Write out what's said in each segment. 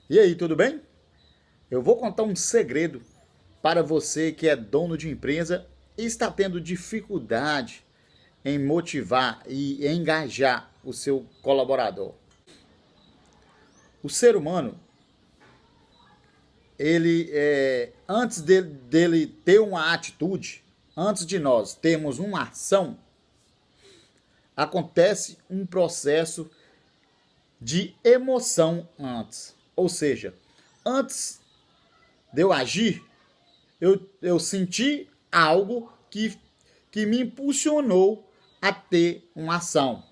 E aí, tudo bem? Eu vou contar um segredo para você que é dono de empresa e está tendo dificuldade em motivar e engajar o seu colaborador. O ser humano, antes dele ter uma atitude, antes de nós termos uma ação, acontece um processo de emoção antes. Ou seja, antes de eu agir, eu senti algo que me impulsionou a ter uma ação.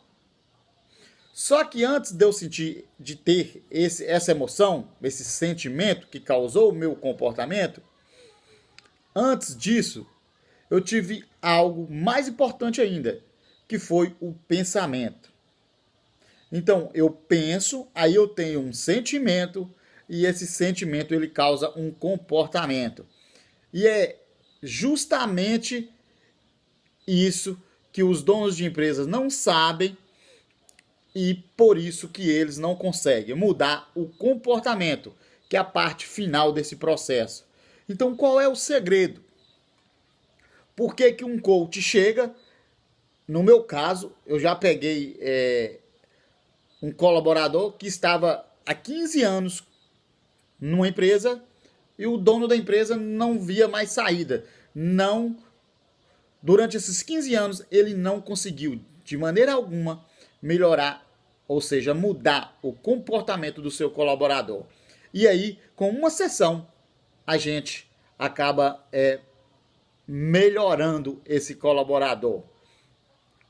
Só que antes de eu sentir, de ter essa emoção, esse sentimento que causou o meu comportamento, antes disso, eu tive algo mais importante ainda, que foi o pensamento. Então, eu penso, aí eu tenho um sentimento, e esse sentimento ele causa um comportamento. E é justamente isso que os donos de empresas não sabem e por isso que eles não conseguem mudar o comportamento, que é a parte final desse processo. Então, qual é o segredo? Por que que um coach chega? No meu caso, eu já peguei um colaborador que estava há 15 anos numa empresa e o dono da empresa não via mais saída. Não, durante esses 15 anos, ele não conseguiu, de maneira alguma, melhorar, ou seja, mudar o comportamento do seu colaborador. E aí, com uma sessão, a gente acaba melhorando esse colaborador.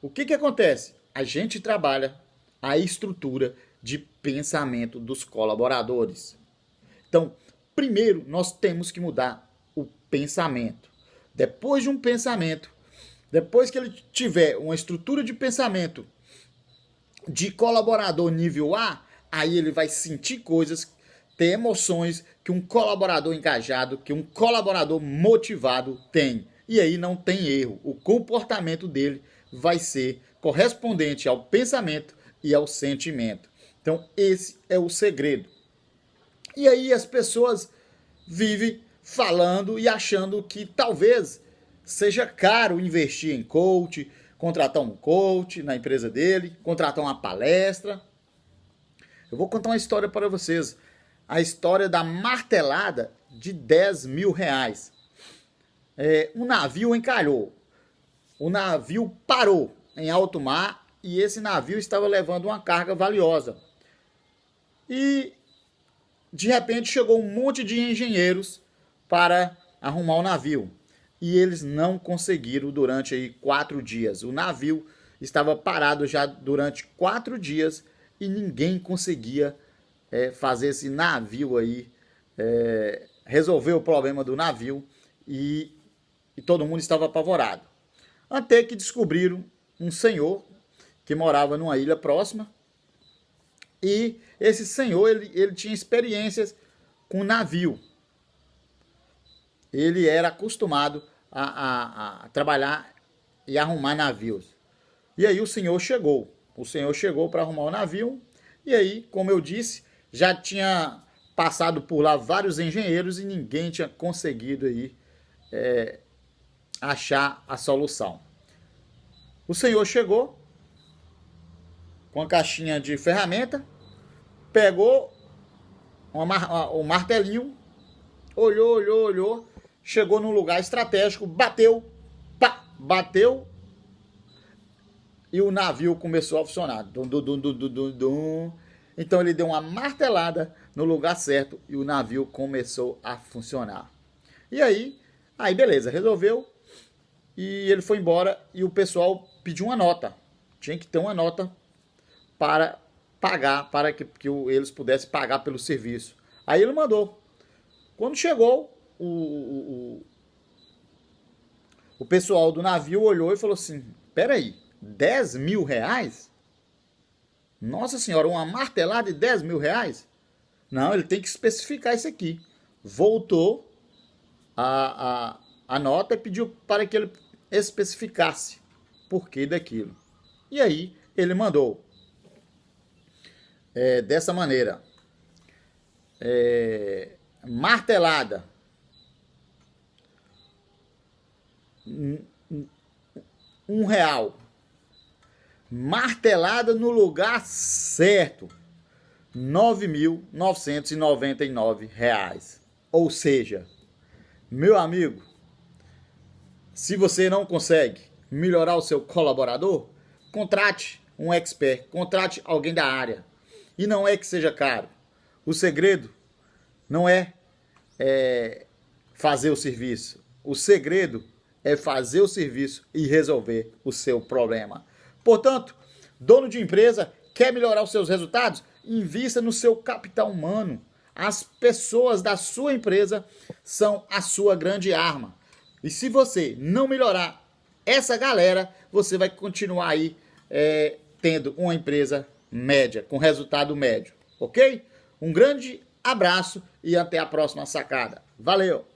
O que acontece? A gente trabalha a estrutura de pensamento dos colaboradores. Então, primeiro nós temos que mudar o pensamento. Depois de um pensamento, depois que ele tiver uma estrutura de pensamento de colaborador nível A, aí ele vai sentir coisas, ter emoções que um colaborador engajado, que um colaborador motivado tem. E aí não tem erro. O comportamento dele vai ser correspondente ao pensamento e ao sentimento. Então, esse é o segredo. E aí as pessoas vivem falando e achando que talvez seja caro investir em coach, contratar um coach na empresa dele, contratar uma palestra. Eu vou contar uma história para vocês. A história da martelada de 10 mil reais. Um navio encalhou. O navio parou em alto mar e esse navio estava levando uma carga valiosa. E de repente chegou um monte de engenheiros para arrumar o navio. E eles não conseguiram durante aí 4 dias. O navio estava parado já durante 4 dias e ninguém conseguia fazer esse navio aí, resolver o problema do navio e todo mundo estava apavorado. Até que descobriram um senhor que morava numa ilha próxima e esse senhor ele tinha experiências com navio. Ele era acostumado a trabalhar e arrumar navios. E aí o senhor chegou. O senhor chegou para arrumar o navio. E aí, como eu disse, já tinha passado por lá vários engenheiros e ninguém tinha conseguido aí, achar a solução. O senhor chegou com a caixinha de ferramenta, pegou um martelinho, olhou, chegou num lugar estratégico, bateu, pá, bateu e o navio começou a funcionar. Dum, dum, dum, dum, dum, dum. Então ele deu uma martelada no lugar certo e o navio começou a funcionar. E aí beleza, resolveu e ele foi embora e o pessoal pediu uma nota. Tinha que ter uma nota para pagar, para que eles pudessem pagar pelo serviço. Aí ele mandou. Quando chegou, o pessoal do navio olhou e falou assim: peraí, 10 mil reais? Nossa senhora, uma martelada de 10 mil reais? Não, ele tem que especificar isso aqui. Voltou a nota e pediu para que ele especificasse porquê daquilo. E aí ele mandou dessa maneira. martelada, R$ 1, martelada no lugar certo, R$ 9.999. Ou seja, meu amigo, se você não consegue melhorar o seu colaborador, contrate um expert, contrate alguém da área. E não é que seja caro. O segredo não é fazer o serviço. O segredo é fazer o serviço e resolver o seu problema. Portanto, dono de empresa, quer melhorar os seus resultados? Invista no seu capital humano. As pessoas da sua empresa são a sua grande arma. E se você não melhorar essa galera, você vai continuar aí tendo uma empresa média, com resultado médio, ok? Um grande abraço e até a próxima sacada. Valeu!